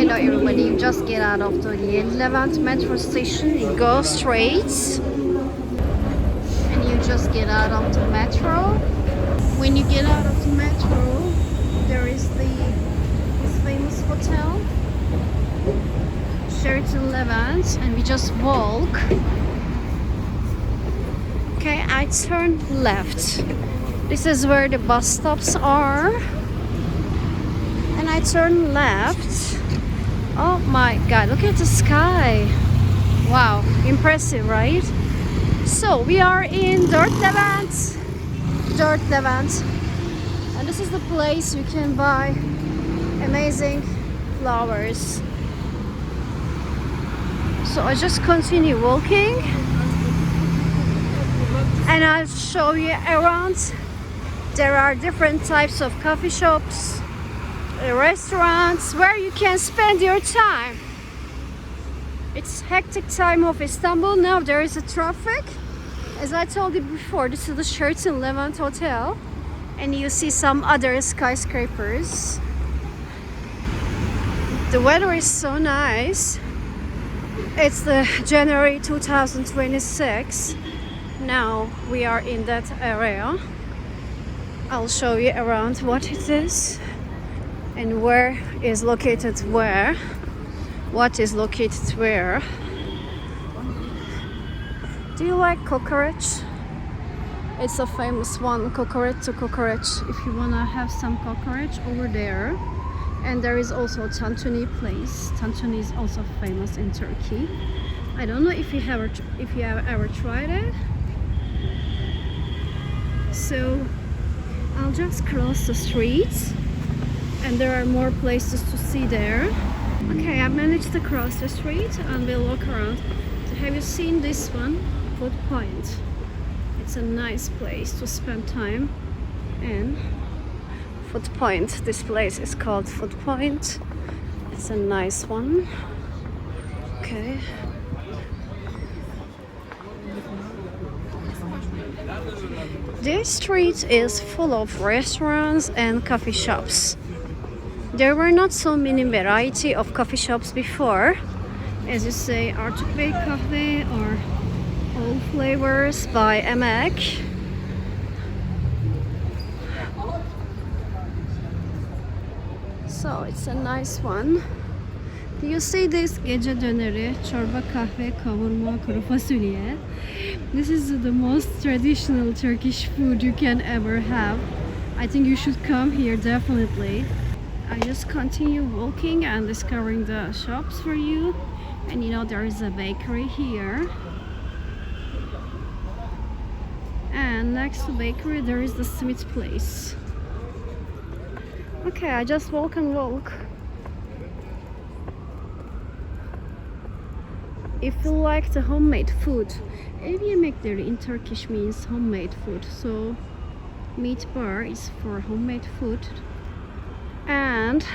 Hello everybody, you just get out of the 11th metro station, you go straight and you just get out of the metro. When you get out of the metro, there is this famous hotel, Sheraton Levant, and we just walk. Okay, I turn left. This is where the bus stops are. And I turn left. Oh my god, look at the sky. Wow, impressive, right? So we are in Dört Levent. And this is the place you can buy amazing flowers. So I just continue walking and I'll show you around. There are different types of coffee shops, restaurants where you can spend your time. It's hectic time of Istanbul now. There is a traffic. As I told you before, this is the Sheraton Levant Hotel, and you see some other skyscrapers. The weather is so nice. It's the January 2026. Now we are in that area. I'll show you around what it is and where is located where. What is located where. Do you like kokoreç? It's a famous one, kokoreç to kokoreç. If you wanna have some kokoreç over there. And there is also a tantuni place. Tantuni is also famous in Turkey. I don't know if you have ever tried it. So I'll just cross the street and there are more places to see there. Okay, I managed to cross the street and we'll walk around. So have you seen this one? Food Point. It's a nice place to spend time in. Food Point. This place is called Food Point. It's a nice one. Okay. This street is full of restaurants and coffee shops. There were not so many variety of coffee shops before. As you say, Artık Bey Cafe or All Flavors by Emek. So it's a nice one. Do you see this? Gece döneri, çorba, kahve, kavurma, kuru fasulye. This is the most traditional Turkish food you can ever have. I think you should come here definitely. I just continue walking and discovering the shops for you. And you know there is a bakery here. And next to bakery there is the Smith place. Okay, I just walk and walk. If you like the homemade food, ev yemekleri in Turkish means homemade food. So meat bar is for homemade food. And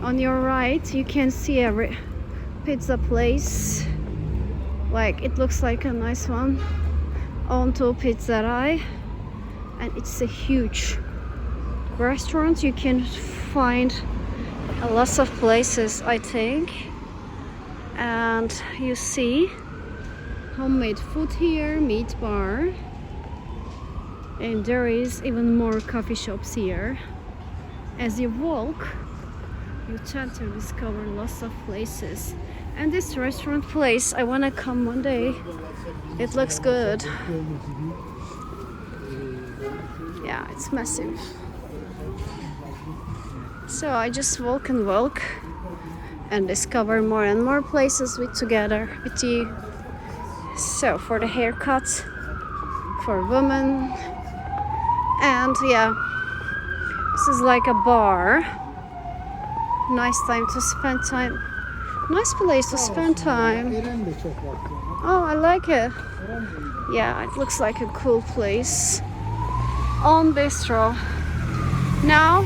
on your right you can see a pizza place. Like it looks like a nice one. Onto Pizzeria. And it's a huge restaurant. You can find lots of places, I think. And you see homemade food here, meat bar, and there is even more coffee shops here. As you walk, you tend to discover lots of places. And this restaurant place, I wanna come one day. It looks good. Yeah, it's massive. So I just walk and walk and discover more and more places together with you. So for the haircut, for women, and yeah, this is like a bar. Nice time to spend time. Nice place to spend time. Oh, I like it. Yeah, it looks like a cool place. On bistro. Now,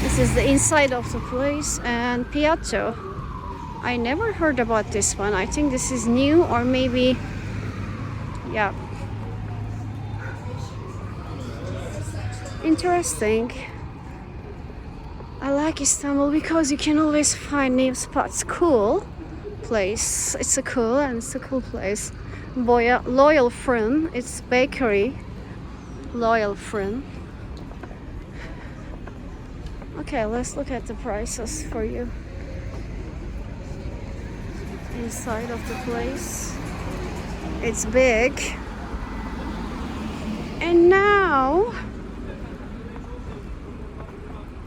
this is the inside of the place and Piatto. I never heard about this one. I think this is new or maybe, yeah. Interesting. I like Istanbul because you can always find new spots. Cool place. It's a cool and it's a cool place. Boya Loyal Fırın. It's bakery. Loyal Fırın. Okay, let's look at the prices for you. Inside of the place. It's big. And now,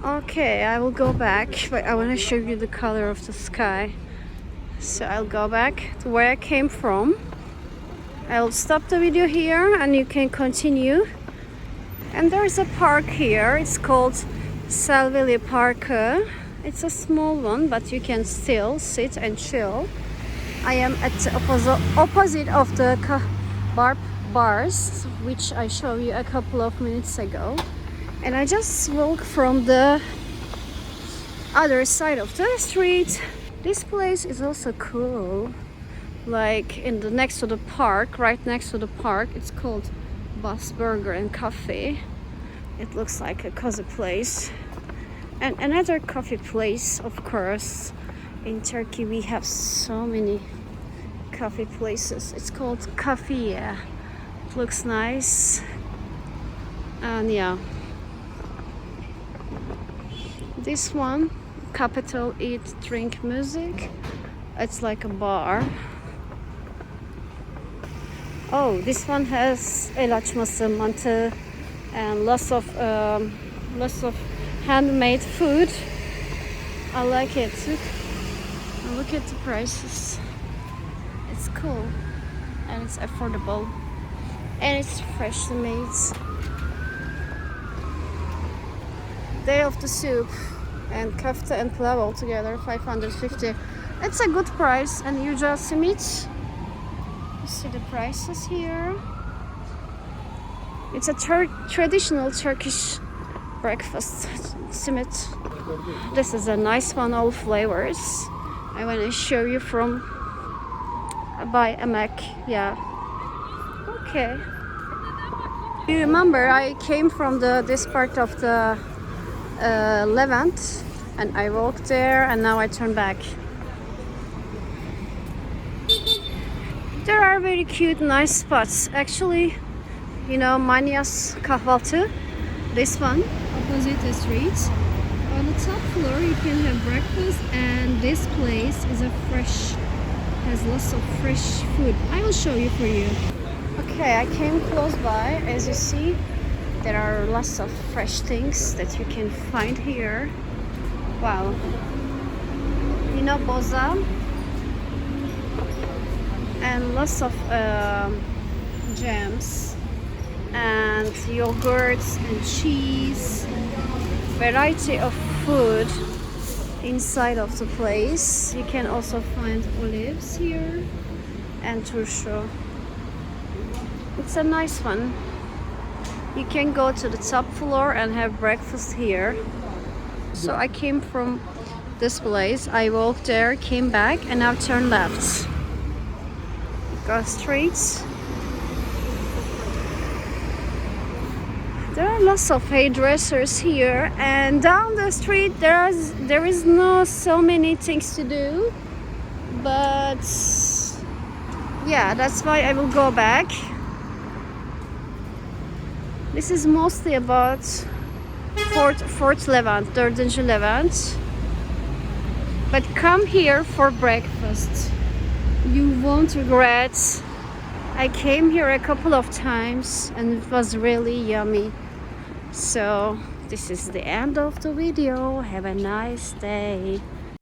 okay, I will go back, but I want to show you the color of the sky. So I'll go back to where I came from. I'll stop the video here and you can continue. And there's a park here. It's called Selvili Park. It's a small one, but you can still sit and chill. I am at the opposite of the bars, which I showed you a couple of minutes ago. And I just walk from the other side of the street. This place is also cool. Like next to the park, right next to the park, it's called Bus Burger and Cafe. It looks like a cozy place. And another coffee place, of course. In Turkey we have so many coffee places. It's called Cafe. It looks nice. And yeah. This one, Capital Eat Drink Music. It's like a bar. Oh, this one has el açması, mantı, and lots of handmade food. I like it. Look at the prices. It's cool and it's affordable and it's freshly made. Day of the soup and kafta and pilav all together 550. It's a good price. And usual simit. You see the prices here. It's a traditional Turkish breakfast simit. This is a nice one, all flavors. I want to show you from by Emek. Yeah. Okay. You remember I came from this part of the Levant and I walked there and now I turn back. There are very cute, nice spots. Actually, you know, Manyas Kahvaltı, this one, opposite the street. On the top floor you can have breakfast and this place is has lots of fresh food. I will show you for you. Okay, I came close by. As you see, there are lots of fresh things that you can find here. Wow. You know, boza and lots of jams and yogurts and cheese. Variety of food inside of the place. You can also find olives here and turşu. It's a nice one. You can go to the top floor and have breakfast here. So I came from this place. I walked there, came back, and now turn left. Go straight. There are lots of hairdressers here, and down the street there is no so many things to do. But yeah, that's why I will go back. This is mostly about Fort Levant, 4. Levant. But come here for breakfast. You won't regret. I came here a couple of times and it was really yummy. So this is the end of the video. Have a nice day.